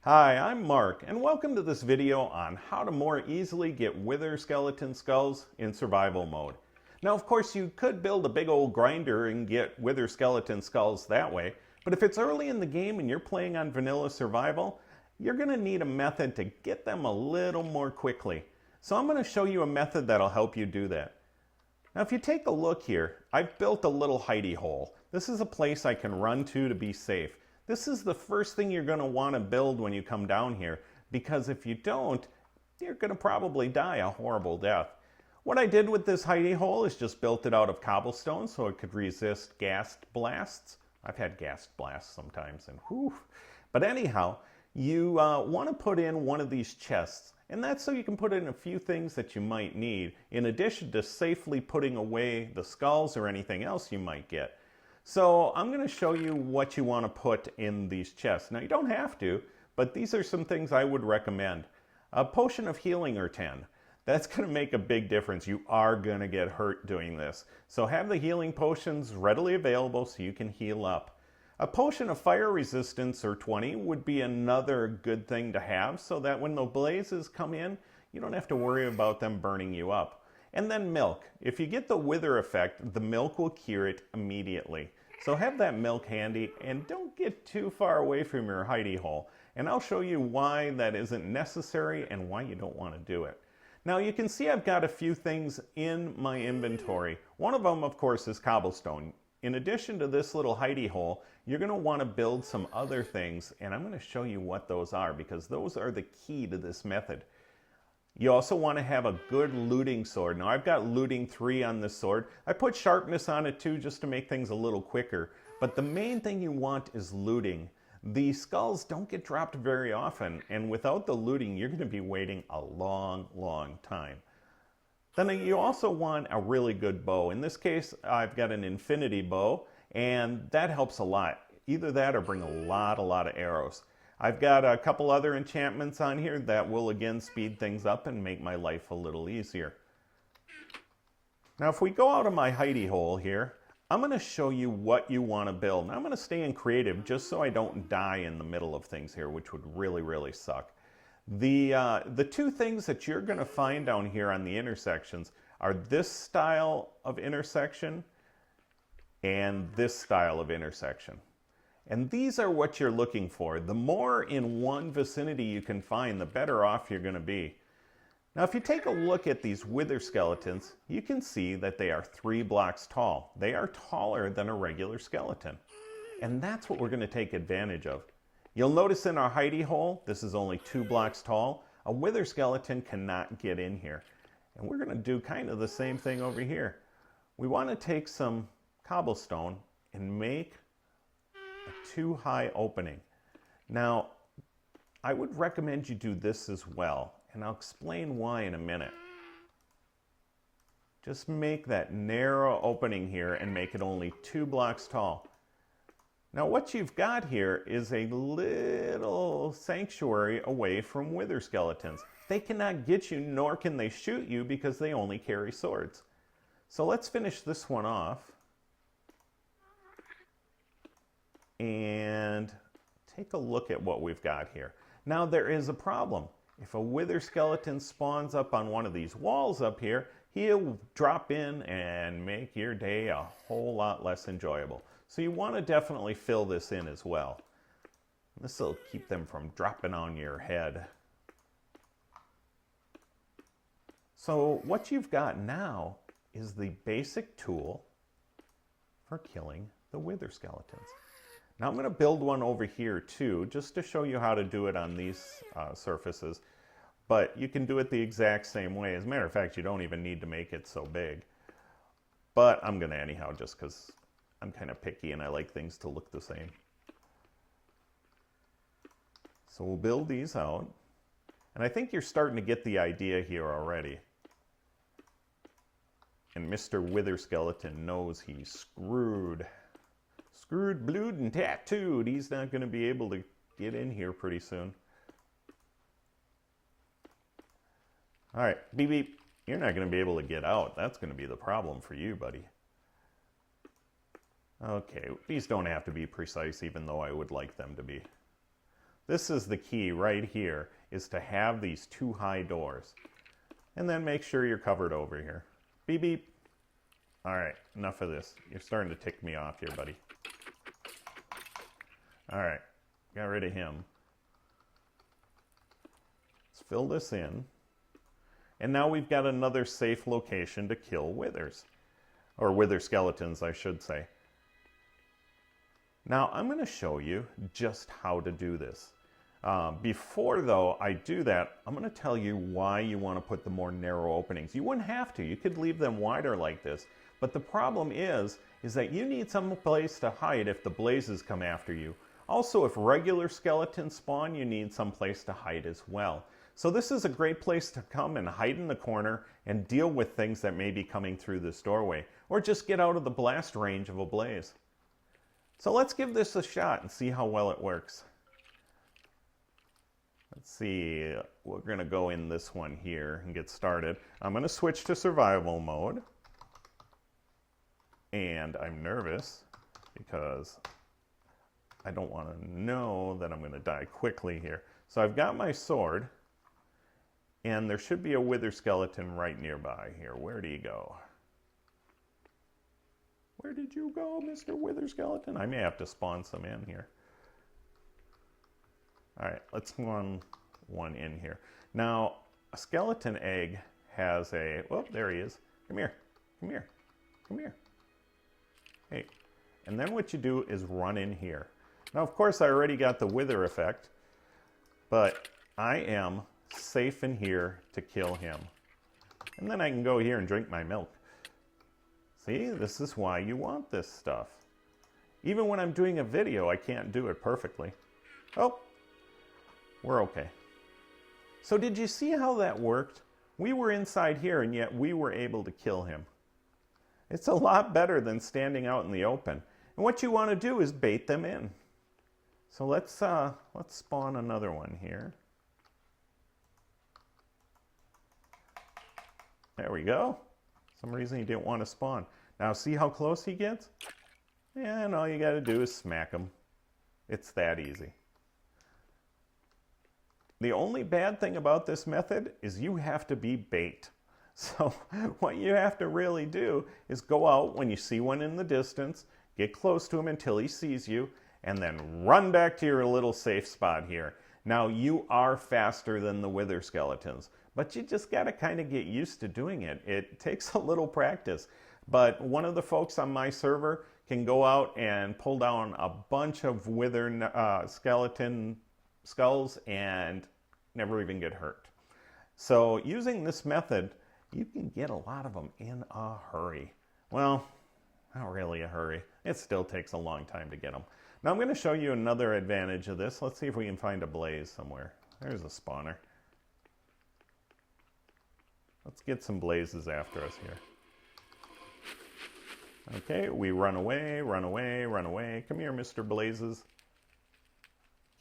Hi, I'm Mark, and welcome to this video on how to more easily get wither skeleton skulls in survival mode. Now, of course, you could build a big old grinder and get wither skeleton skulls that way, but if it's early in the game and you're playing on vanilla survival, you're going to need a method to get them a little more quickly. So I'm going to show you a method that'll help you do that. Now, if you take a look here, I've built a little hidey hole. This is a place I can run to be safe. This is the first thing you're going to want to build when you come down here, because if you don't, you're going to probably die a horrible death. What I did with this hidey hole is just built it out of cobblestone so it could resist gas blasts. I've had gas blasts sometimes, and whew. But anyhow, you want to put in one of these chests, and that's so you can put in a few things that you might need, in addition to safely putting away the skulls or anything else you might get. So I'm going to show you what you want to put in these chests. Now, you don't have to, but these are some things I would recommend. A potion of healing or 10. That's going to make a big difference. You are going to get hurt doing this. So have the healing potions readily available so you can heal up. A potion of fire resistance or 20 would be another good thing to have so that when the blazes come in, you don't have to worry about them burning you up. And then milk. If you get the wither effect, the milk will cure it immediately. So have that milk handy and don't get too far away from your hidey hole. And I'll show you why that isn't necessary and why you don't want to do it. Now you can see I've got a few things in my inventory. One of them, of course, is cobblestone. In addition to this little hidey hole, you're going to want to build some other things, and I'm going to show you what those are because those are the key to this method. You also want to have a good looting sword. Now I've got looting 3 on this sword. I put sharpness on it too just to make things a little quicker. But the main thing you want is looting. The skulls don't get dropped very often, and without the looting you're going to be waiting a long time. Then you also want a really good bow. In this case I've got an infinity bow, and that helps a lot. Either that or bring a lot of arrows. I've got a couple other enchantments on here that will again speed things up and make my life a little easier. Now if we go out of my hidey hole here, I'm going to show you what you want to build. Now I'm going to stay in creative just so I don't die in the middle of things here, which would really suck. The two things that you're going to find down here on the intersections are this style of intersection and this style of intersection. And these are what you're looking for. The more in one vicinity you can find, the better off you're going to be. Now if you take a look at these wither skeletons, you can see that they are 3 blocks tall. They are taller than a regular skeleton. And that's what we're going to take advantage of. You'll notice in our hidey hole, this is only 2 blocks tall. A wither skeleton cannot get in here. And we're going to do kind of the same thing over here. We want to take some cobblestone and make a 2-high opening. Now, I would recommend you do this as well, and I'll explain why in a minute. Just make that narrow opening here and make it only 2 blocks tall. Now what you've got here is a little sanctuary away from wither skeletons. They cannot get you, nor can they shoot you because they only carry swords. So let's finish this one off. And take a look at what we've got here. Now there is a problem. If a wither skeleton spawns up on one of these walls up here, he'll drop in and make your day a whole lot less enjoyable. So you want to definitely fill this in as well. This will keep them from dropping on your head. So what you've got now is the basic tool for killing the wither skeletons. Now I'm going to build one over here too, just to show you how to do it on these surfaces. But you can do it the exact same way. As a matter of fact, you don't even need to make it so big. But I'm going to anyhow, just because I'm kind of picky and I like things to look the same. So we'll build these out. And I think you're starting to get the idea here already. And Mr. Wither Skeleton knows he's screwed. Screwed, blued, and tattooed. He's not going to be able to get in here pretty soon. All right, beep beep. You're not going to be able to get out. That's going to be the problem for you, buddy. Okay, these don't have to be precise, even though I would like them to be. This is the key right here, is to have these 2 high doors. And then make sure you're covered over here. Beep, beep. All right, enough of this. You're starting to tick me off here, buddy. All right, got rid of him. Let's fill this in. And now we've got another safe location to kill withers. Or wither skeletons, I should say. Now, I'm going to show you just how to do this. Before, though, I do that, I'm going to tell you why you want to put the more narrow openings. You wouldn't have to. You could leave them wider like this. But the problem is that you need some place to hide if the blazes come after you. Also, if regular skeletons spawn, you need some place to hide as well. So this is a great place to come and hide in the corner and deal with things that may be coming through this doorway, or just get out of the blast range of a blaze. So let's give this a shot and see how well it works. Let's see, we're going to go in this one here and get started. I'm going to switch to survival mode. And I'm nervous because I don't want to know that I'm going to die quickly here. So I've got my sword, and there should be a wither skeleton right nearby here. Where do you go? Where did you go, Mr. Wither Skeleton? I may have to spawn some in here. All right, let's spawn one in here. Now, a skeleton egg has a... Oh, there he is. Come here. Come here. Come here. Hey. And then what you do is run in here. Now, of course, I already got the wither effect, but I am safe in here to kill him. And then I can go here and drink my milk. See, this is why you want this stuff. Even when I'm doing a video, I can't do it perfectly. Oh, we're okay. So did you see how that worked? We were inside here, and yet we were able to kill him. It's a lot better than standing out in the open. And what you want to do is bait them in. So let's spawn another one here. There we go. Some reason he didn't want to spawn. Now see how close he gets? Yeah, and all you got to do is smack him. It's that easy. The only bad thing about this method is you have to be bait. So what you have to really do is go out when you see one in the distance, get close to him until he sees you, and then run back to your little safe spot here. Now you are faster than the wither skeletons, but you just got to kind of get used to doing it. It takes a little practice. But one of the folks on my server can go out and pull down a bunch of wither skeleton skulls and never even get hurt. So using this method, you can get a lot of them in a hurry. Well, not really a hurry. It still takes a long time to get them. Now I'm going to show you another advantage of this. Let's see if we can find a blaze somewhere. There's a spawner. Let's get some blazes after us here. Okay, we run away, run away, run away. Come here, Mr. Blazes.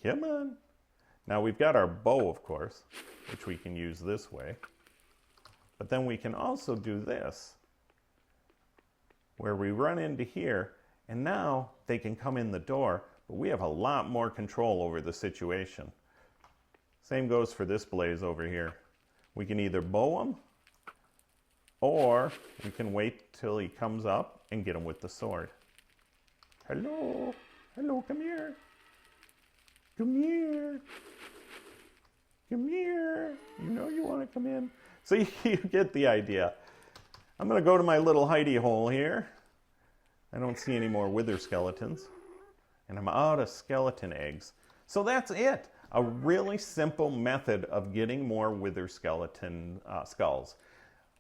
Come on. Now we've got our bow, of course, which we can use this way. But then we can also do this, where we run into here, and now they can come in the door, but we have a lot more control over the situation. Same goes for this blaze over here. We can either bow him, or we can wait till he comes up and get him with the sword. Hello, hello, come here. Come here. Come here. You know you want to come in. So you get the idea. I'm going to go to my little hidey hole here. I don't see any more wither skeletons. And I'm out of skeleton eggs. So that's it. A really simple method of getting more wither skeleton skulls.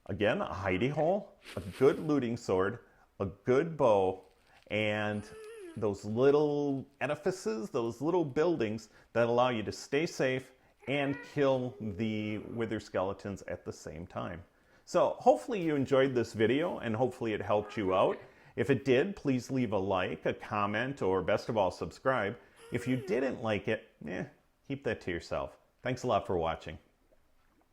Again, a hidey hole, a good looting sword, a good bow, and those little edifices, those little buildings that allow you to stay safe and kill the wither skeletons at the same time. So hopefully you enjoyed this video and hopefully it helped you out. If it did, please leave a like, a comment, or best of all, subscribe. If you didn't like it, keep that to yourself. Thanks a lot for watching.